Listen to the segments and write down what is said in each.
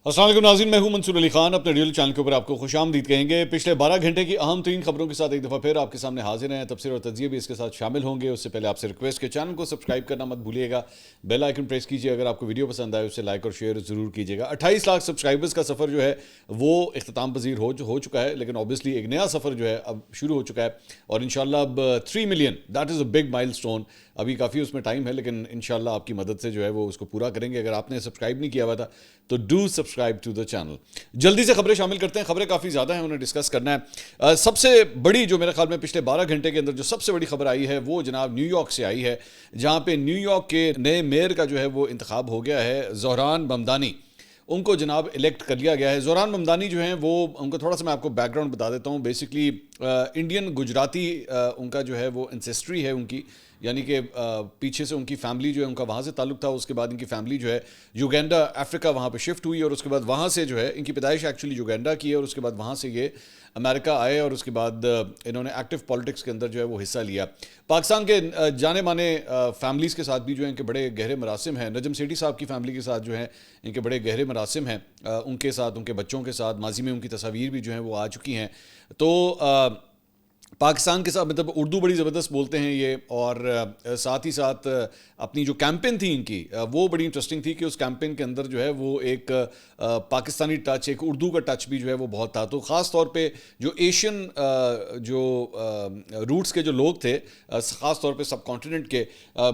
السلام علیکم ناظرین، میں ہوں منصور علی خان. اپنے ریئل چینل کے اوپر آپ کو خوش آمدید کہیں گے. پچھلے 12 گھنٹے کی اہم ترین خبروں کے ساتھ ایک دفعہ پھر آپ کے سامنے حاضر ہیں. تفسیر اور تجزیے بھی اس کے ساتھ شامل ہوں گے. اس سے پہلے آپ سے ریکویسٹ کہ چینل کو سبسکرائب کرنا مت بھولیے گا, بیل آئیکن پریس کیجیے. اگر آپ کو ویڈیو پسند آئے اسے لائک اور شیئر ضرور کیجیے گا. 28 لاکھ سبسکرائبرز کا سفر جو ہے وہ اختتام پذیر ہو چکا ہے, لیکن اوبیسلی ایک نیا سفر جو ہے اب شروع ہو چکا ہے. اور انشاءاللہ اب 3 million, that is a big مائل سٹون. ابھی کافی اس میں ٹائم ہے, لیکن انشاءاللہ آپ کی مدد سے جو ہے وہ اس کو پورا کریں گے. اگر آپ نے سبسکرائب نہیں کیا ہوا تھا تو do subscribe to the channel. جلدی سے خبریں شامل کرتے ہیں. خبریں کافی زیادہ ہیں, انہیں ڈسکس کرنا ہے. سب سے بڑی جو میرے خیال میں پچھلے 12 گھنٹے کے اندر جو سب سے بڑی خبر آئی ہے وہ جناب نیو یارک سے آئی ہے, جہاں پہ نیو یارک کے نئے میئر کا جو ہے وہ انتخاب ہو گیا ہے. زہران ممدانی, ان کو جناب الیکٹ کر لیا گیا ہے. زہران ممدانی جو ہیں وہ, ان کا تھوڑا سا میں آپ کو بیک گراؤنڈ بتا دیتا ہوں. بیسکلی انڈین گجراتی ان کا جو ہے وہ انسیسٹری ہے ان کی, یعنی کہ پیچھے سے ان کی فیملی جو ہے ان کا وہاں سے تعلق تھا. اس کے بعد ان کی فیملی جو ہے یوگینڈا افریقہ وہاں پہ شفٹ ہوئی, اور اس کے بعد وہاں سے جو ہے ان کی پیدائش ایکچولی یوگینڈا کی ہے, اور اس کے بعد وہاں سے یہ امریکہ آئے, اور اس کے بعد انہوں نے ایکٹیو پالیٹکس کے اندر جو ہے وہ حصہ لیا. پاکستان کے جانے مانے فیملیز کے ساتھ بھی جو ہے ان کے بڑے گہرے مراسم ہیں. نجم سیٹھی صاحب کی فیملی کے ساتھ جو ہیں ان کے بڑے گہرے مراسم ہیں, ان کے ساتھ, ان کے بچوں کے ساتھ. ماضی میں ان کی تصاویر بھی جو ہیں وہ آ چکی ہیں. تو پاکستان کے ساتھ مطلب اردو بڑی زبردست بولتے ہیں یہ, اور ساتھ ہی ساتھ اپنی جو کیمپین تھی ان کی وہ بڑی انٹرسٹنگ تھی کہ اس کیمپین کے اندر جو ہے وہ ایک پاکستانی ٹچ, ایک اردو کا ٹچ بھی جو ہے وہ بہت تھا. تو خاص طور پہ جو ایشین جو روٹس کے جو لوگ تھے, خاص طور پہ سب کانٹیننٹ کے,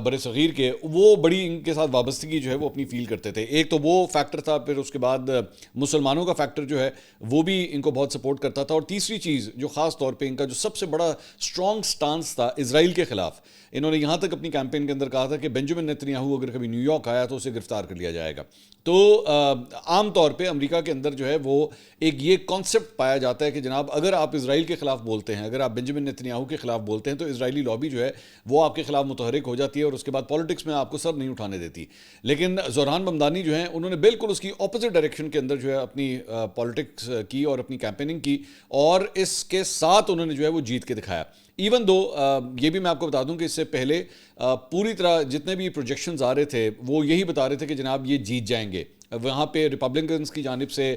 بر صغیر کے, وہ بڑی ان کے ساتھ وابستگی جو ہے وہ اپنی فیل کرتے تھے. ایک تو وہ فیکٹر تھا, پھر اس کے بعد مسلمانوں کا فیکٹر جو ہے وہ بھی ان کو بہت سپورٹ کرتا تھا. اور تیسری چیز جو خاص طور پہ ان کا جو سب سے بڑا اسٹرانگ سٹانس تھا اسرائیل کے خلاف. انہوں نے یہاں تک اپنی کیمپین کے اندر کہا تھا کہ بنجامن نیتنیاہو اگر کبھی نیو یارک آیا تو اسے گرفتار کر لیا جائے گا. تو عام طور پہ امریکہ کے اندر جو ہے وہ ایک یہ کانسیپٹ پایا جاتا ہے کہ جناب اگر آپ اسرائیل کے خلاف بولتے ہیں, اگر آپ بنجامن نیتنیاہو کے خلاف بولتے ہیں, تو اسرائیلی لابی جو ہے وہ آپ کے خلاف متحرک ہو جاتی ہے, اور اس کے بعد پالیٹکس میں آپ کو سر نہیں اٹھانے دیتی. لیکن زہران ممدانی جو ہیں انہوں نے بالکل اس کی اپوزٹ ڈائریکشن کے اندر جو ہے اپنی پالیٹکس کی اور اپنی کیمپیننگ کی, اور اس کے ساتھ انہوں نے جو ہے وہ جیت کے دکھایا. ایون دو یہ بھی میں آپ کو بتا دوں کہ اس سے پہلے پوری طرح جتنے بھی پروجیکشنز آ رہے تھے وہ یہی بتا رہے تھے کہ جناب یہ جیت جائیں گے. وہاں پہ ریپبلکنز کی جانب سے,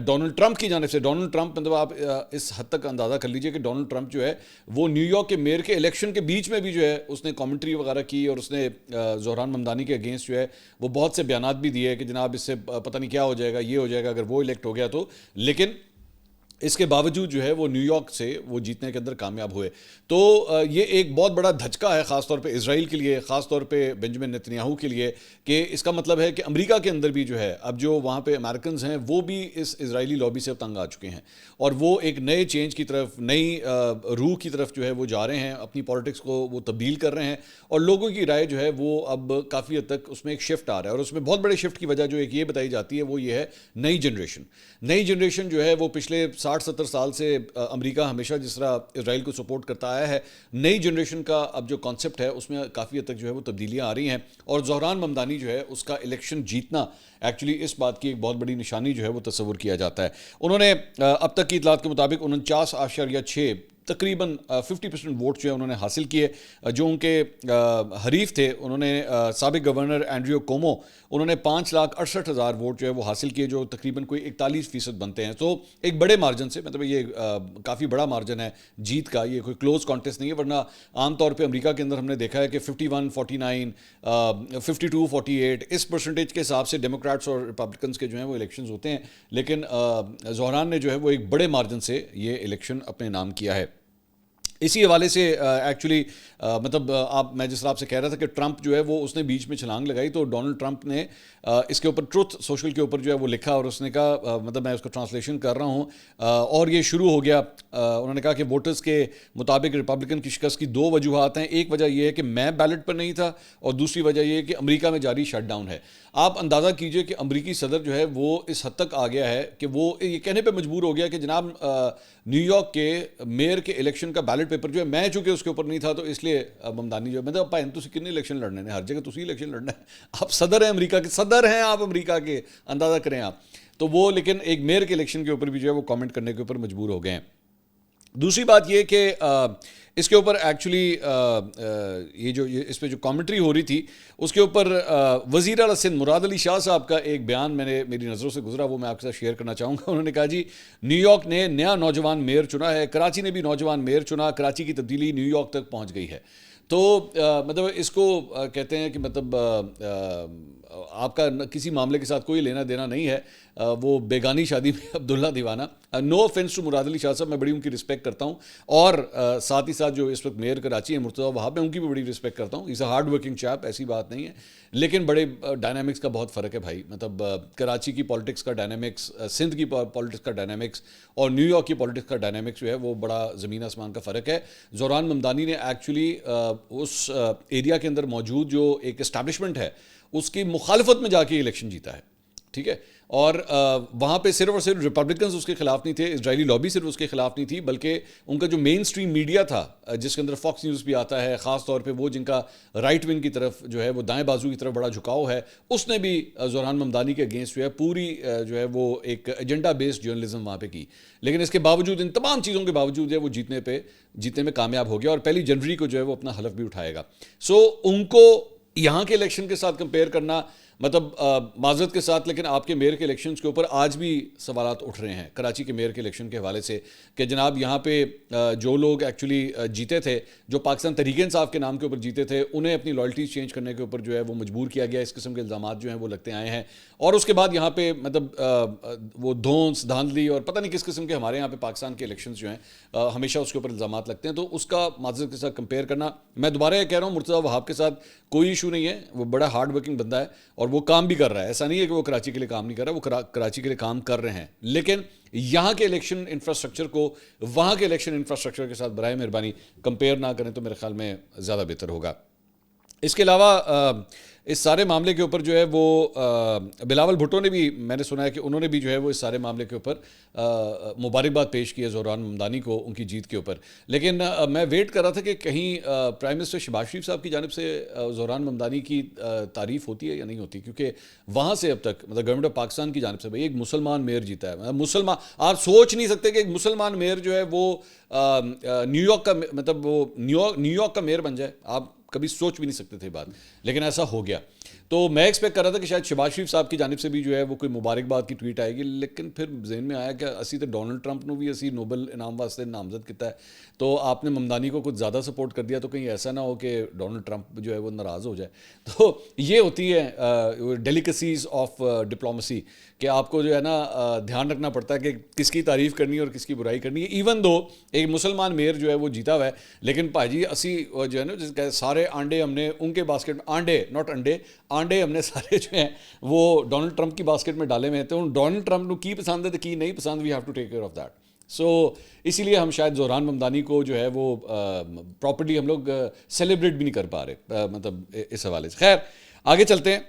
ڈونلڈ ٹرمپ کی جانب سے, ڈونلڈ ٹرمپ مطلب آپ اس حد تک اندازہ کر لیجئے کہ ڈونلڈ ٹرمپ جو ہے وہ نیو یارک کے میئر کے الیکشن کے بیچ میں بھی جو ہے اس نے کامنٹری وغیرہ کی, اور اس نے زہران ممدانی کے اگینسٹ جو ہے وہ بہت سے بیانات بھی دیے کہ جناب اس سے پتہ نہیں کیا ہو جائے گا, یہ ہو جائے گا اگر وہ الیکٹ ہو گیا تو. لیکن اس کے باوجود جو ہے وہ نیو یارک سے وہ جیتنے کے اندر کامیاب ہوئے. تو یہ ایک بہت بڑا دھچکا ہے خاص طور پہ اسرائیل کے لیے, خاص طور پہ بنجامن نیتنیاہو کے لیے, کہ اس کا مطلب ہے کہ امریکہ کے اندر بھی جو ہے اب جو وہاں پہ امریکنز ہیں وہ بھی اس اسرائیلی لابی سے تنگ آ چکے ہیں, اور وہ ایک نئے چینج کی طرف, نئی روح کی طرف جو ہے وہ جا رہے ہیں. اپنی پالیٹکس کو وہ تبدیل کر رہے ہیں, اور لوگوں کی رائے جو ہے وہ اب کافی حد تک اس میں ایک شفٹ آ رہا ہے. اور اس میں بہت بڑے شفٹ کی وجہ جو ایک یہ بتائی جاتی ہے وہ یہ ہے نئی جنریشن. نئی جنریشن جو ہے وہ پچھلے 60-70 سال سے امریکہ ہمیشہ جس طرح اسرائیل کو سپورٹ کرتا آیا ہے, نئی جنریشن کا اب جو کانسیپٹ ہے اس میں کافی حد تک جو ہے وہ تبدیلیاں آ رہی ہیں. اور زہران ممدانی جو ہے اس کا الیکشن جیتنا ایکچولی اس بات کی ایک بہت بڑی نشانی جو ہے وہ تصور کیا جاتا ہے. انہوں نے اب تک کی اطلاعات کے مطابق 49.6 تقریباً 50% ووٹ جو ہے انہوں نے حاصل کیے. جو ان کے حریف تھے انہوں نے سابق گورنر اینڈریو کومو, انہوں نے 5,68,000 ووٹ جو ہے وہ حاصل کیے, جو تقریباً کوئی 41% بنتے ہیں. تو ایک بڑے مارجن سے, مطلب یہ کافی بڑا مارجن ہے جیت کا, یہ کوئی کلوز کانٹیسٹ نہیں ہے. ورنہ عام طور پہ امریکہ کے اندر ہم نے دیکھا ہے کہ 51-49 52-48 اس پرسنٹیج کے حساب سے ڈیموکریٹس اور ریپبلکنس کے جو ہیں وہ الیکشنز ہوتے ہیں. لیکن زہران نے جو ہے وہ ایک بڑے مارجن سے یہ الیکشن اپنے نام کیا ہے. اسی حوالے سے ایکچولی مطلب میں جس طرح آپ سے کہہ رہا تھا کہ ٹرمپ جو ہے وہ اس نے بیچ میں چھلانگ لگائی, تو ڈونلڈ ٹرمپ نے اس کے اوپر ٹروتھ سوشل کے اوپر جو ہے وہ لکھا, اور اس نے کہا, مطلب میں اس کو ٹرانسلیشن کر رہا ہوں, اور یہ شروع ہو گیا. انہوں نے کہا کہ ووٹرز کے مطابق ریپبلکن کی شکست کی 2 وجوہات ہیں. ایک وجہ یہ ہے کہ میں بیلٹ پر نہیں تھا, اور دوسری وجہ یہ ہے کہ امریکہ میں جاری شٹ ڈاؤن ہے. آپ اندازہ کیجئے کہ امریکی صدر جو ہے وہ اس حد تک آ گیا ہے کہ وہ یہ کہنے پہ مجبور ہو گیا کہ جناب نیو یارک کے میئر کے الیکشن کا بیلٹ پیپر جو ہے, میں چونکہ اس کے اوپر نہیں تھا تو اس لیے ممدانی جو ہے, مطلب بھائی تسی کتنے الیکشن لڑنے ہیں, ہر جگہ تسی الیکشن لڑنا ہے, آپ صدر ہیں امریکہ کے, صدر ہیں آپ امریکہ کے, اندازہ کریں آپ. تو وہ لیکن ایک میئر کے الیکشن کے اوپر بھی جو ہے وہ کامنٹ کرنے کے اوپر مجبور ہو گئے ہیں. دوسری بات یہ کہ اس کے اوپر ایکچولی اس پہ جو کامنٹری ہو رہی تھی اس کے اوپر وزیر اعلیٰ سندھ مراد علی شاہ صاحب کا ایک بیان میری نظروں سے گزرا، وہ میں آپ کے ساتھ شیئر کرنا چاہوں گا. انہوں نے کہا جی نیو یارک نے نیا نوجوان میئر چنا ہے، کراچی نے بھی نوجوان میئر چنا، کراچی کی تبدیلی نیو یارک تک پہنچ گئی ہے. تو مطلب اس کو کہتے ہیں کہ مطلب آپ کا کسی معاملے کے ساتھ کوئی لینا دینا نہیں ہے، وہ بیگانی شادی میں عبداللہ دیوانہ. نو آفینس ٹو مراد علی شاہ صاحب، میں بڑی ان کی رسپیکٹ کرتا ہوں، اور ساتھ ہی ساتھ جو اس وقت میئر کراچی ہیں مرتضیٰ وہاب، میں ان کی بھی بڑی رسپیکٹ کرتا ہوں. از اے ہارڈ ورکنگ چیپ، ایسی بات نہیں ہے، لیکن بڑے ڈائنامکس کا بہت فرق ہے بھائی. مطلب کراچی کی پالیٹکس کا ڈائنامکس، سندھ کی پالیٹکس کا ڈائنامکس اور نیو یارک کی پالیٹکس کا ڈائنامکس جو ہے وہ بڑا زمین آسمان کا فرق ہے. زوران ممدانی نے ایکچولی اس ایریا کے اندر موجود جو ایک اسٹیبلشمنٹ ہے اس کی مخالفت میں جا کے الیکشن جیتا ہے، ٹھیک ہے. اور وہاں پہ صرف اور صرف ریپبلکنز اس کے خلاف نہیں تھے، اسرائیلی لابی صرف اس کے خلاف نہیں تھی، بلکہ ان کا جو مین اسٹریم میڈیا تھا جس کے اندر فاکس نیوز بھی آتا ہے، خاص طور پہ وہ جن کا رائٹ ونگ کی طرف جو ہے وہ دائیں بازو کی طرف بڑا جھکاؤ ہے، اس نے بھی زوران ممدانی کے اگینسٹ جو ہے پوری جو ہے وہ ایک ایجنڈا بیسڈ جرنلزم وہاں پہ کی. لیکن اس کے باوجود، ان تمام چیزوں کے باوجود جو ہے وہ جیتنے میں کامیاب ہو گیا، اور 1 جنوری کو جو ہے وہ اپنا حلف بھی اٹھائے گا. سو ان کو یہاں کے الیکشن کے ساتھ کمپیئر کرنا، مطلب معذرت کے ساتھ، لیکن آپ کے میئر کے الیکشنز کے اوپر آج بھی سوالات اٹھ رہے ہیں کراچی کے میئر کے الیکشن کے حوالے سے، کہ جناب یہاں پہ جو لوگ ایکچولی جیتے تھے، جو پاکستان تحریک انصاف کے نام کے اوپر جیتے تھے، انہیں اپنی لائلٹیز چینج کرنے کے اوپر جو ہے وہ مجبور کیا گیا. اس قسم کے الزامات جو ہیں وہ لگتے آئے ہیں، اور اس کے بعد یہاں پہ مطلب وہ دھونس دھاندلی اور پتہ نہیں کس قسم کے ہمارے یہاں پہ پاکستان کے الیکشنز جو ہیں ہمیشہ اس کے اوپر الزامات لگتے ہیں. تو اس کا معذرت کے ساتھ کمپیئر کرنا، میں دوبارہ یہ کہہ رہا ہوں مرتضیٰ وہاب کے ساتھ کوئی ایشو نہیں ہے، وہ بڑا ہارڈ ورکنگ بندہ ہے اور وہ کام بھی کر رہا ہے. ایسا نہیں ہے کہ وہ کراچی کے لیے کام نہیں کر رہا، وہ کراچی کے لیے کام کر رہے ہیں، لیکن یہاں کے الیکشن انفراسٹرکچر کو وہاں کے الیکشن انفراسٹرکچر کے ساتھ برائے مہربانی کمپیئر نہ کریں تو میرے خیال میں زیادہ بہتر ہوگا. اس کے علاوہ اس سارے معاملے کے اوپر جو ہے وہ بلاول بھٹو نے بھی، میں نے سنا ہے کہ انہوں نے بھی جو ہے وہ اس سارے معاملے کے اوپر مبارکباد پیش کی ہے زوران ممدانی کو ان کی جیت کے اوپر. لیکن میں ویٹ کر رہا تھا کہ کہیں پرائم منسٹر شہباز شریف صاحب کی جانب سے زوران ممدانی کی تعریف ہوتی ہے یا نہیں ہوتی، کیونکہ وہاں سے اب تک مطلب گورنمنٹ آف پاکستان کی جانب سے بھائی ایک مسلمان میئر جیتا ہے. مسلمان، آپ سوچ نہیں سکتے کہ ایک مسلمان میئر جو ہے وہ نیو یارک کا، مطلب وہ نیو یارک کا میئر بن جائے. آپ کبھی سوچ بھی نہیں سکتے تھے بات، لیکن ایسا ہو گیا. تو میں ایکسپیکٹ کر رہا تھا کہ شاید شہباز شریف صاحب کی جانب سے بھی جو ہے وہ کوئی مبارکباد کی ٹویٹ آئے گی، لیکن پھر ذہن میں آیا کہ اسی تو ڈونلڈ ٹرمپ نے بھی اسی نوبل انعام واسطے نامزد کیتا ہے، تو آپ نے ممدانی کو کچھ زیادہ سپورٹ کر دیا، تو کہیں ایسا نہ ہو کہ ڈونلڈ ٹرمپ جو ہے وہ ناراض ہو جائے. تو یہ ہوتی ہے ڈیلیکیسیز آف ڈپلومسی، کہ آپ کو جو ہے نا دھیان رکھنا پڑتا ہے کہ کس کی تعریف کرنی ہے اور کس کی برائی کرنی ہے. ایون دو ایک مسلمان میئر جو ہے وہ جیتا ہوا ہے، لیکن بھائی جی اسی جو ہے نا جس کا سارے آنڈے ہم نے ان کے باسکٹ میں، آنڈے ہم نے سارے جو ہیں وہ ڈونلڈ ٹرمپ کی باسکٹ میں ڈالے ہوئے ہیں. تو ڈونلڈ ٹرمپ کو کی پسند ہے تو کی نہیں پسند، we have to take care of that. So اسی لیے ہم شاید زوران ممدانی کو جو ہے وہ پراپرلی ہم لوگ سیلیبریٹ بھی نہیں کر پا رہے مطلب اس حوالے سے. خیر آگے چلتے ہیں.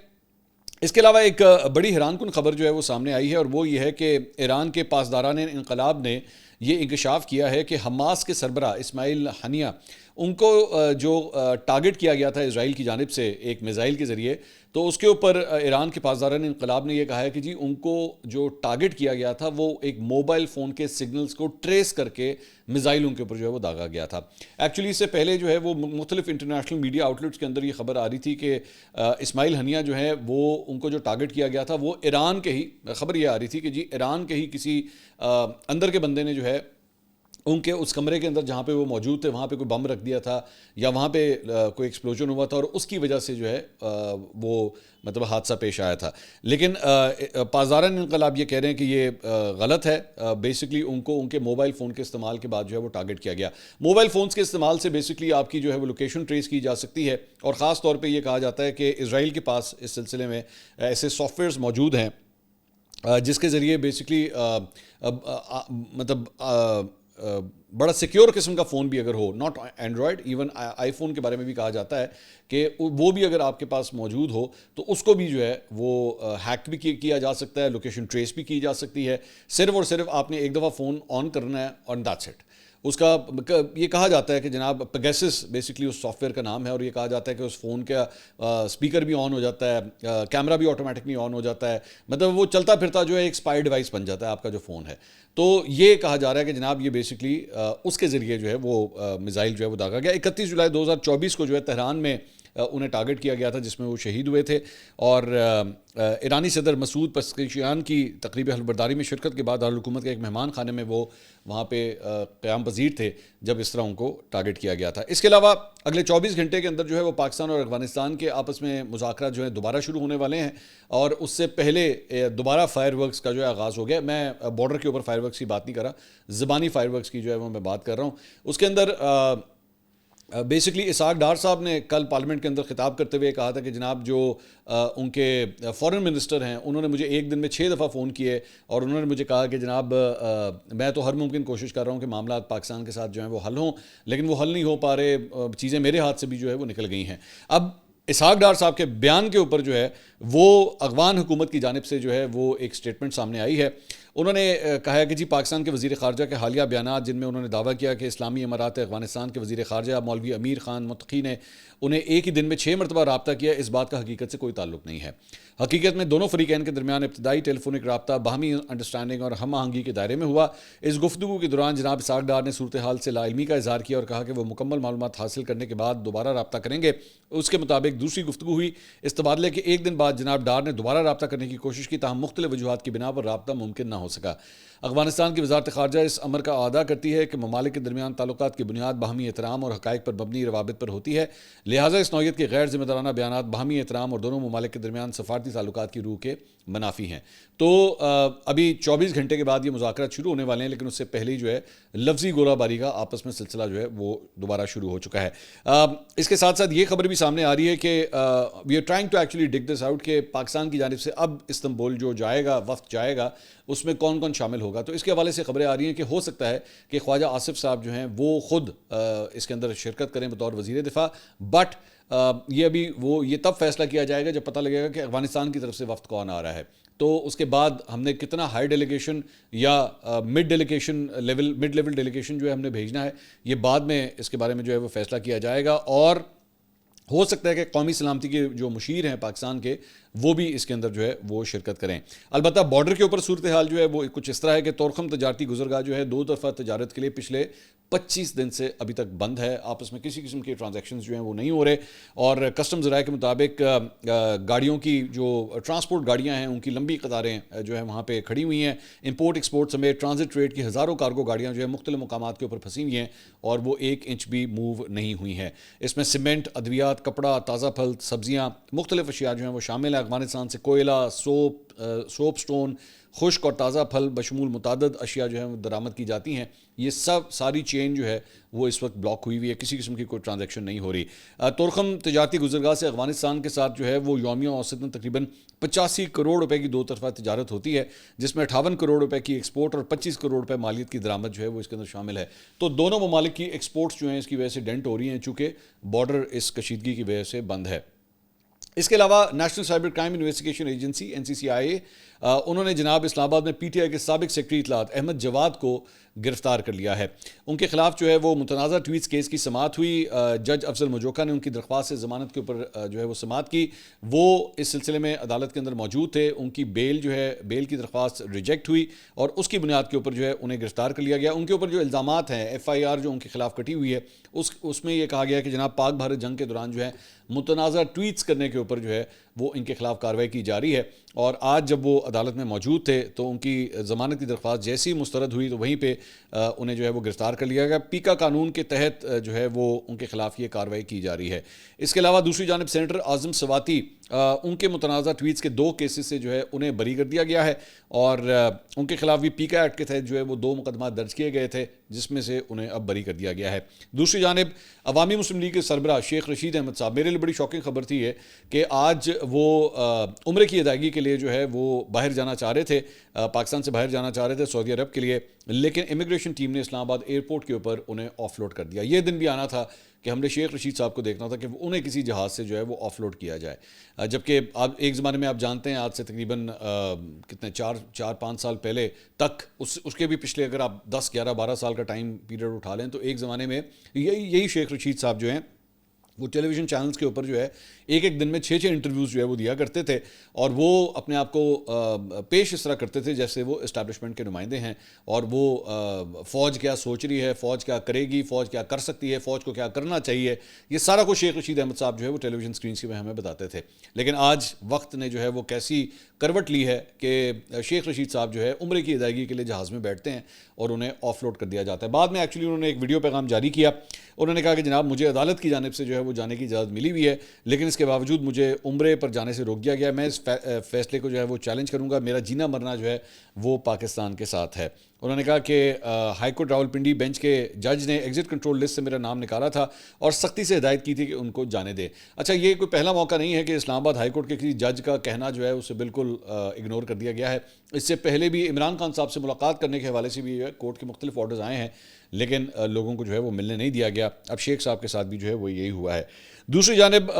اس کے علاوہ ایک بڑی حیران کن خبر جو ہے وہ سامنے آئی ہے، اور وہ یہ ہے کہ ایران کے پاسداران انقلاب نے یہ انکشاف کیا ہے کہ حماس کے سربراہ اسماعیل ہنیہ، ان کو جو ٹارگٹ کیا گیا تھا اسرائیل کی جانب سے ایک میزائل کے ذریعے، تو اس کے اوپر ایران کے پاسداران انقلاب نے یہ کہا ہے کہ جی ان کو جو ٹارگٹ کیا گیا تھا وہ ایک موبائل فون کے سگنلز کو ٹریس کر کے میزائل ان کے اوپر جو ہے وہ داغا گیا تھا. ایکچولی اس سے پہلے جو ہے وہ مختلف انٹرنیشنل میڈیا آؤٹلیٹس کے اندر یہ خبر آ رہی تھی کہ اسماعیل ہنیہ جو ہے وہ ان کو جو ٹارگٹ کیا گیا تھا وہ ایران کے ہی، خبر یہ آ رہی تھی کہ جی ایران کے ہی کسی اندر کے بندے نے جو ہے ان کے اس کمرے کے اندر جہاں پہ وہ موجود تھے وہاں پہ کوئی بم رکھ دیا تھا، یا وہاں پہ کوئی ایکسپلوژن ہوا تھا، اور اس کی وجہ سے جو ہے وہ مطلب حادثہ پیش آیا تھا. لیکن پاسداران انقلاب یہ کہہ رہے ہیں کہ یہ غلط ہے. بیسکلی ان کو ان کے موبائل فون کے استعمال کے بعد جو ہے وہ ٹارگٹ کیا گیا. موبائل فونز کے استعمال سے بیسکلی آپ کی جو ہے وہ لوکیشن ٹریس کی جا سکتی ہے، اور خاص طور پہ یہ کہا جاتا ہے کہ اسرائیل کے پاس اس سلسلے میں ایسے سافٹ ویئرز موجود ہیں جس کے ذریعے بیسکلی مطلب بڑا سیکیور قسم کا فون بھی اگر ہو، not Android, even iPhone کے بارے میں بھی کہا جاتا ہے کہ وہ بھی اگر آپ کے پاس موجود ہو تو اس کو بھی جو ہے وہ ہیک بھی کیا جا سکتا ہے، لوکیشن ٹریس بھی کی جا سکتی ہے. صرف اور صرف آپ نے ایک دفعہ فون آن کرنا ہے اور دیٹس اٹ. اس کا یہ کہا جاتا ہے کہ جناب پیگاسس بیسکلی اس سافٹ ویئر کا نام ہے، اور یہ کہا جاتا ہے کہ اس فون کا اسپیکر بھی آن ہو جاتا ہے، کیمرہ بھی آٹومیٹکلی آن ہو جاتا ہے، مطلب وہ چلتا پھرتا جو ہے ایک اسپائی ڈیوائس بن جاتا ہے آپ کا جو فون ہے. تو یہ کہا جا رہا ہے کہ جناب یہ بیسکلی اس کے ذریعے جو ہے وہ میزائل جو ہے وہ داغا گیا. 31 جولائی 2024 کو جو ہے تہران میں انہیں ٹارگٹ کیا گیا تھا، جس میں وہ شہید ہوئے تھے. اور ایرانی صدر مسعود پزشکیان کی تقریب حلف برداری میں شرکت کے بعد دارالحکومت کے ایک مہمان خانے میں وہ وہاں پہ قیام پذیر تھے جب اس طرح ان کو ٹارگٹ کیا گیا تھا. اس کے علاوہ اگلے 24 گھنٹے کے اندر جو ہے وہ پاکستان اور افغانستان کے آپس میں مذاکرات جو ہیں دوبارہ شروع ہونے والے ہیں، اور اس سے پہلے دوبارہ فائر ورکس کا جو ہے آغاز ہو گیا. میں بارڈر کے اوپر فائر ورکس کی بات نہیں کر رہا، زبانی فائر ورکس کی جو ہے وہ میں بات کر رہا ہوں. اس کے اندر بیسکلی اسحاق ڈار صاحب نے کل پارلیمنٹ کے اندر خطاب کرتے ہوئے کہا تھا کہ جناب جو ان کے فارن منسٹر ہیں انہوں نے مجھے ایک دن میں 6 دفعہ فون کیے، اور انہوں نے مجھے کہا کہ جناب میں تو ہر ممکن کوشش کر رہا ہوں کہ معاملات پاکستان کے ساتھ جو ہیں وہ حل ہوں، لیکن وہ حل نہیں ہو پا رہے، چیزیں میرے ہاتھ سے بھی جو ہے وہ نکل گئی ہیں. اب اسحاق ڈار صاحب کے بیان کے اوپر جو ہے وہ افغان حکومت کی جانب سے جو ہے وہ ایک سٹیٹمنٹ سامنے آئی ہے. انہوں نے کہا ہے کہ جی پاکستان کے وزیر خارجہ کے حالیہ بیانات، جن میں انہوں نے دعویٰ کیا کہ اسلامی امارات افغانستان کے وزیر خارجہ مولوی امیر خان متقی نے انہیں ایک ہی دن میں 6 مرتبہ رابطہ کیا، اس بات کا حقیقت سے کوئی تعلق نہیں ہے. حقیقت میں دونوں فریقین کے درمیان ابتدائی ٹیلی فونک رابطہ باہمی انڈرسٹینڈنگ اور ہم آہنگی کے دائرے میں ہوا. اس گفتگو کے دوران جناب اسحاق ڈار نے صورتحال سے لا علمی کا اظہار کیا اور کہا کہ وہ مکمل معلومات حاصل کرنے کے بعد دوبارہ رابطہ کریں گے. اس کے مطابق دوسری گفتگو ہوئی. اس تبادلے کے ایک دن بعد جناب ڈار نے دوبارہ رابطہ کرنے کی کوشش کی، تاہم مختلف وجوہات کی بنا پر رابطہ ممکن نہ ہو سکا. افغانستان کی وزارت خارجہ اس امر کا اعادہ کرتی ہے کہ ممالک کے درمیان تعلقات کی بنیاد باہمی احترام اور حقائق پر مبنی روابط پر ہوتی ہے، لہٰذا اس نوعیت کے غیر ذمہ دارانہ بیانات باہمی احترام اور دونوں ممالک کے درمیان سفارتی تعلقات کی روح کے منافی ہیں. تو ابھی 24 گھنٹے کے بعد یہ مذاکرات شروع ہونے والے ہیں، لیکن اس سے پہلے ہی جو ہے لفظی گولہ باری کا آپس میں سلسلہ جو ہے وہ دوبارہ شروع ہو چکا ہے. اس کے ساتھ ساتھ یہ خبر بھی سامنے آ رہی ہے کہ we are trying to actually dig this out کہ پاکستان کی جانب سے اب استنبول جو جائے گا، وفد جائے گا، اس میں کون کون شامل ہوگا. تو اس کے حوالے سے خبریں آ رہی ہیں کہ ہو سکتا ہے کہ خواجہ آصف صاحب جو ہیں وہ خود اس کے اندر شرکت کریں بطور وزیر دفاع، بٹ یہ تب فیصلہ کیا جائے گا جب پتہ لگے گا کہ افغانستان کی طرف سے وفد کون آ رہا ہے. تو اس کے بعد ہم نے کتنا ہائی ڈیلیگیشن یا مڈ لیول ڈیلیگیشن جو ہے ہم نے بھیجنا ہے، یہ بعد میں اس کے بارے میں جو ہے وہ فیصلہ کیا جائے گا. اور ہو سکتا ہے کہ قومی سلامتی کے جو مشیر ہیں پاکستان کے وہ بھی اس کے اندر جو ہے وہ شرکت کریں. البتہ بارڈر کے اوپر صورتحال جو ہے وہ کچھ اس طرح ہے کہ تورخم تجارتی گزرگاہ جو ہے 2 طرفہ تجارت کے لیے پچھلے 25 دن سے ابھی تک بند ہے. آپس میں کسی قسم کے ٹرانزیکشنز جو ہیں وہ نہیں ہو رہے، اور کسٹمز رائے کے مطابق گاڑیوں کی جو ٹرانسپورٹ گاڑیاں ہیں ان کی لمبی قطاریں جو ہے وہاں پہ کھڑی ہوئی ہیں. امپورٹ ایکسپورٹ سمیت ٹرانزٹ ٹریڈ کی ہزاروں کارگو گاڑیاں جو ہے مختلف مقامات کے اوپر پھنسی ہوئی ہیں اور وہ 1 انچ بھی موو نہیں ہوئی ہیں. اس میں سیمنٹ، ادویات، کپڑا، تازہ پھل، سبزیاں، مختلف اشیاء جو ہیں وہ شامل ہیں. افغانستان سے کوئلہ، سوپ سٹون، خشک اور تازہ پھل بشمول متعدد اشیاء جو ہیں وہ درآمد کی جاتی ہیں. یہ ساری چین جو ہے وہ اس وقت بلاک ہوئی ہوئی ہے، کسی قسم کی کوئی ٹرانزیکشن نہیں ہو رہی. تورخم تجارتی گزرگاہ سے افغانستان کے ساتھ جو ہے وہ یومیہ اوسطاً تقریباً 85 کروڑ روپے کی 2 طرفہ تجارت ہوتی ہے، جس میں 58 کروڑ روپے کی ایکسپورٹ اور 25 کروڑ روپے مالیت کی درآمد جو ہے وہ اس کے اندر شامل ہے. تو دونوں ممالک کی ایکسپورٹس جو ہیں اس کی وجہ سے ڈینٹ ہو رہی ہیں، چونکہ بارڈر اس کشیدگی کی وجہ سے بند ہے. اس کے علاوہ national cyber crime investigation agency NCCIA انہوں نے جناب اسلام آباد میں PTI کے سابق سیکرٹری اطلاعات احمد جواد کو گرفتار کر لیا ہے. ان کے خلاف جو ہے وہ متنازع ٹویٹس کیس کی سماعت ہوئی. جج افضل مجوکا نے ان کی درخواست سے ضمانت کے اوپر جو ہے وہ سماعت کی. وہ اس سلسلے میں عدالت کے اندر موجود تھے. ان کی بیل کی درخواست ریجیکٹ ہوئی اور اس کی بنیاد کے اوپر جو ہے انہیں گرفتار کر لیا گیا. ان کے اوپر جو الزامات ہیں FIR جو ان کے خلاف کٹی ہوئی ہے اس میں یہ کہا گیا کہ جناب پاک بھارت جنگ کے دوران جو ہے متنازع ٹویٹس کرنے کے اوپر جو ہے وہ ان کے خلاف کارروائی کی جا رہی ہے. اور آج جب وہ عدالت میں موجود تھے تو ان کی ضمانت کی درخواست جیسی مسترد ہوئی تو وہیں پہ انہیں جو ہے وہ گرفتار کر لیا گیا. پیکا قانون کے تحت جو ہے وہ ان کے خلاف یہ کارروائی کی جا رہی ہے. اس کے علاوہ دوسری جانب سینیٹر اعظم سواتی ان کے متنازع ٹویٹس کے 2 کیسز سے جو ہے انہیں بری کر دیا گیا ہے اور ان کے خلاف بھی پیکا ایکٹ کے تحت جو ہے وہ 2 مقدمات درج کیے گئے تھے جس میں سے انہیں اب بری کر دیا گیا ہے. دوسری جانب عوامی مسلم لیگ کے سربراہ شیخ رشید احمد صاحب، میرے لیے بڑی شاکنگ خبر تھی یہ کہ آج وہ عمرے کی ادائیگی کے لیے جو ہے وہ باہر جانا چاہ رہے تھے, پاکستان سے باہر جانا چاہ رہے تھے سعودی عرب کے لیے, لیکن امیگریشن ٹیم نے اسلام آباد ایئرپورٹ کے اوپر انہیں آف لوڈ کر دیا. یہ دن بھی آنا تھا کہ ہم نے شیخ رشید صاحب کو دیکھنا تھا کہ انہیں کسی جہاز سے جو ہے وہ آف لوڈ کیا جائے, جبکہ آپ ایک زمانے میں آپ جانتے ہیں آج سے تقریباً کتنے 4-5 سال پہلے تک, اس کے بھی پچھلے اگر آپ 10-11-12 سال کا ٹائم پیریڈ اٹھا لیں تو ایک زمانے میں یہی شیخ رشید صاحب جو ہیں وہ ٹیلی ویژن چینلز کے اوپر جو ہے ایک دن میں 6 انٹرویوز جو ہے وہ دیا کرتے تھے, اور وہ اپنے آپ کو پیش اس طرح کرتے تھے جیسے وہ اسٹیبلشمنٹ کے نمائندے ہیں, اور وہ فوج کیا سوچ رہی ہے, فوج کیا کرے گی, فوج کیا کر سکتی ہے, فوج کو کیا کرنا چاہیے, یہ سارا کچھ شیخ رشید احمد صاحب جو ہے وہ ٹیلی ویژن اسکرینس کی میں ہمیں بتاتے تھے. لیکن آج وقت نے جو ہے وہ کیسی کروٹ لی ہے کہ شیخ رشید صاحب جو ہے عمرے کی ادائیگی کے لیے جہاز میں بیٹھتے ہیں اور انہیں آف لوڈ کر دیا جاتا ہے. بعد میں ایکچولی انہوں نے ایک ویڈیو پیغام جاری کیا, انہوں نے کہا کہ جناب مجھے عدالت کی جانب سے جو ہے وہ جانے کی اجازت ملی ہوئی ہے, لیکن اس کے باوجود مجھے عمرے پر جانے سے روک دیا گیا. میں اس فیصلے کو جو ہے وہ چیلنج کروں گا, میرا جینا مرنا جو ہے وہ پاکستان کے ساتھ ہے. انہوں نے کہا کہ ہائی کورٹ راولپنڈی بینچ کے جج نے ایگزٹ کنٹرول لسٹ سے میرا نام نکالا تھا اور سختی سے ہدایت کی تھی کہ ان کو جانے دے. اچھا, یہ کوئی پہلا موقع نہیں ہے کہ اسلام آباد ہائی کورٹ کے کسی جج کا کہنا جو ہے اسے بالکل اگنور کر دیا گیا ہے. اس سے پہلے بھی عمران خان صاحب سے ملاقات کرنے کے حوالے سے بھی کورٹ کے مختلف آرڈرز آئے ہیں, لیکن لوگوں کو جو ہے وہ ملنے نہیں دیا گیا. اب شیخ صاحب کے ساتھ بھی جو ہے وہ یہی ہوا ہے. دوسری جانب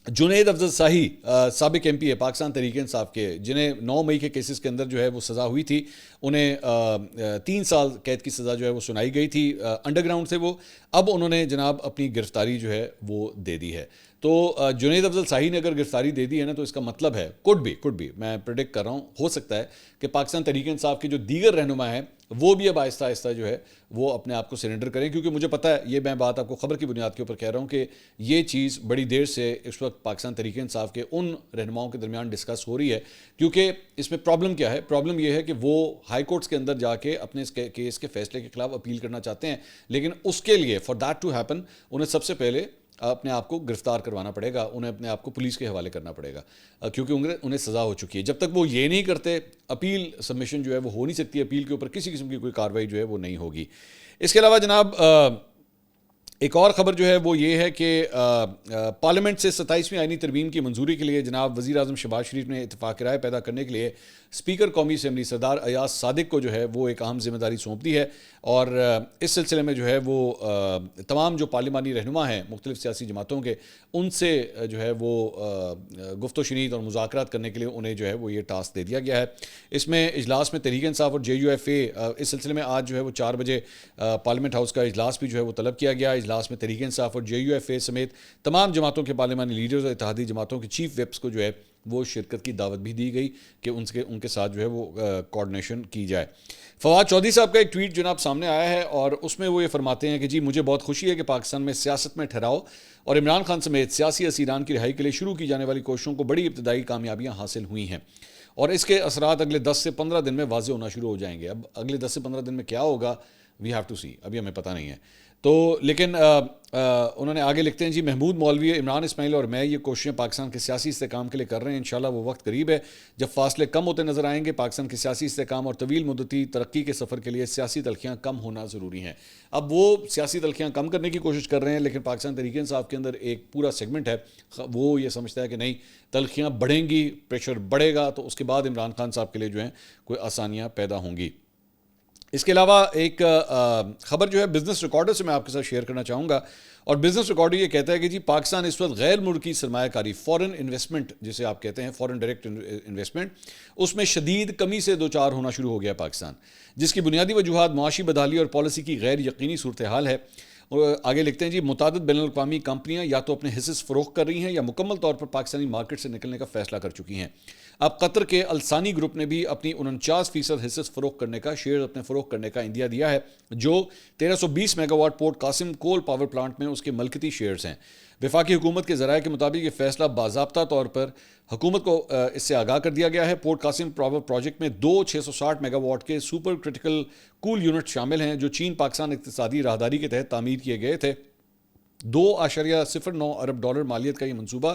جنید افضل شاہی سابق ایم پی ہے پاکستان تحریک انصاف کے, جنہیں 9 مئی کے کیسز کے اندر جو ہے وہ سزا ہوئی تھی, انہیں 3 سال قید کی سزا جو ہے وہ سنائی گئی تھی انڈر گراؤنڈ سے وہ. اب انہوں نے جناب اپنی گرفتاری جو ہے وہ دے دی ہے. تو جنید افضل شاہی نے اگر گرفتاری دے دی ہے نا, تو اس کا مطلب ہے کوڈ بھی میں پریڈکٹ کر رہا ہوں, ہو سکتا ہے کہ پاکستان تحریک انصاف کے جو دیگر رہنما ہیں وہ بھی اب آہستہ آہستہ جو ہے وہ اپنے آپ کو سرنڈر کریں, کیونکہ مجھے پتہ ہے, یہ میں بات آپ کو خبر کی بنیاد کے اوپر کہہ رہا ہوں کہ یہ چیز بڑی دیر سے اس وقت پاکستان تحریک انصاف کے ان رہنماؤں کے درمیان ڈسکس ہو رہی ہے. کیونکہ اس میں پرابلم کیا ہے, پرابلم یہ ہے کہ وہ ہائی کورٹس کے اندر جا کے اپنے اس کیس کے فیصلے کے خلاف اپیل کرنا چاہتے ہیں, لیکن اس کے لیے فار دیٹ ٹو ہیپن انہیں سب سے پہلے اپنے آپ کو گرفتار کروانا پڑے گا, انہیں اپنے آپ کو پولیس کے حوالے کرنا پڑے گا, کیونکہ انہیں سزا ہو چکی ہے. جب تک وہ یہ نہیں کرتے اپیل سبمیشن جو ہے وہ ہو نہیں سکتی, اپیل کے اوپر کسی قسم کی کوئی کارروائی جو ہے وہ نہیں ہوگی. اس کے علاوہ جناب ایک اور خبر جو ہے وہ یہ ہے کہ پارلیمنٹ سے 27ویں آئینی ترمیم کی منظوری کے لیے جناب وزیر اعظم شہباز شریف نے اتفاق رائے پیدا کرنے کے لیے اسپیکر قومی اسمبلی سردار ایاز صادق کو جو ہے وہ ایک اہم ذمہ داری سونپ دی ہے, اور اس سلسلے میں جو ہے وہ تمام جو پارلیمانی رہنما ہیں مختلف سیاسی جماعتوں کے, ان سے جو ہے وہ گفت و شنید اور مذاکرات کرنے کے لیے انہیں جو ہے وہ یہ ٹاسک دے دیا گیا ہے. اس میں اجلاس میں تحریک انصاف اور JUFA اس سلسلے میں آج جو ہے وہ 4 بجے پارلیمنٹ ہاؤس کا اجلاس بھی جو ہے وہ طلب کیا گیا. اجلاس میں تحریک انصاف اور JUFA سمیت تمام جماعتوں کے پارلیمانی لیڈرز اور اتحادی جماعتوں کے چیف وپس کو جو ہے وہ شرکت کی دعوت بھی دی گئی کہ ان کے ساتھ جو ہے وہ کوارڈینیشن کی جائے. فواد چودھری صاحب کا ایک ٹویٹ جناب سامنے آیا ہے, اور اس میں وہ یہ فرماتے ہیں کہ جی مجھے بہت خوشی ہے کہ پاکستان میں سیاست میں ٹھہراؤ اور عمران خان سمیت سیاسی اسیران کی رہائی کے لیے شروع کی جانے والی کوششوں کو بڑی ابتدائی کامیابیاں حاصل ہوئی ہیں, اور اس کے اثرات اگلے 10 سے 15 دن میں واضح ہونا شروع ہو جائیں گے. اب اگلے 10 سے 15 دن میں کیا ہوگا, وی ہیو ٹو سی, ابھی ہمیں پتہ نہیں ہے. تو لیکن انہوں نے آگے لکھتے ہیں جی محمود مولوی, عمران اسماعیل اور میں یہ کوششیں پاکستان کے سیاسی استحکام کے لیے کر رہے ہیں. انشاءاللہ وہ وقت قریب ہے جب فاصلے کم ہوتے نظر آئیں گے. پاکستان کے سیاسی استحکام اور طویل مدتی ترقی کے سفر کے لیے سیاسی تلخیاں کم ہونا ضروری ہیں. اب وہ سیاسی تلخیاں کم کرنے کی کوشش کر رہے ہیں, لیکن پاکستان تحریک انصاف کے اندر ایک پورا سیگمنٹ ہے وہ یہ سمجھتا ہے کہ نہیں, تلخیاں بڑھیں گی, پریشر بڑھے گا, تو اس کے بعد عمران خان صاحب کے لیے جو ہیں کوئی آسانیاں پیدا ہوں گی. اس کے علاوہ ایک خبر جو ہے بزنس ریکارڈر سے میں آپ کے ساتھ شیئر کرنا چاہوں گا, اور بزنس ریکارڈر یہ کہتا ہے کہ جی پاکستان اس وقت غیر ملکی سرمایہ کاری فورن انویسٹمنٹ جسے آپ کہتے ہیں فورن ڈائریکٹ انویسٹمنٹ, اس میں شدید کمی سے دوچار ہونا شروع ہو گیا پاکستان, جس کی بنیادی وجوہات معاشی بدحالی اور پالیسی کی غیر یقینی صورتحال ہے. آگے لکھتے ہیں جی متعدد بین الاقوامی کمپنیاں یا تو اپنے حصص فروخت کر رہی ہیں یا مکمل طور پر پاکستانی مارکیٹ سے نکلنے کا فیصلہ کر چکی ہیں. اب قطر کے الثانی گروپ نے بھی اپنی 49% حصص فروخت کرنے کا شیئر اپنے فروخت کرنے کا عندیہ دیا ہے, جو 1320 megawatt port Qasim coal power plant میں اس کے ملکیتی شیئرز ہیں. وفاقی حکومت کے ذرائع کے مطابق یہ فیصلہ باضابطہ طور پر حکومت کو اس سے آگاہ کر دیا گیا ہے. پورٹ قاسم پاور پروجیکٹ میں 660 میگا واٹ کے سپر کرٹیکل کول یونٹ شامل ہیں, جو چین پاکستان اقتصادی راہداری کے تحت تعمیر کیے گئے تھے. $2.09 ارب مالیت کا یہ منصوبہ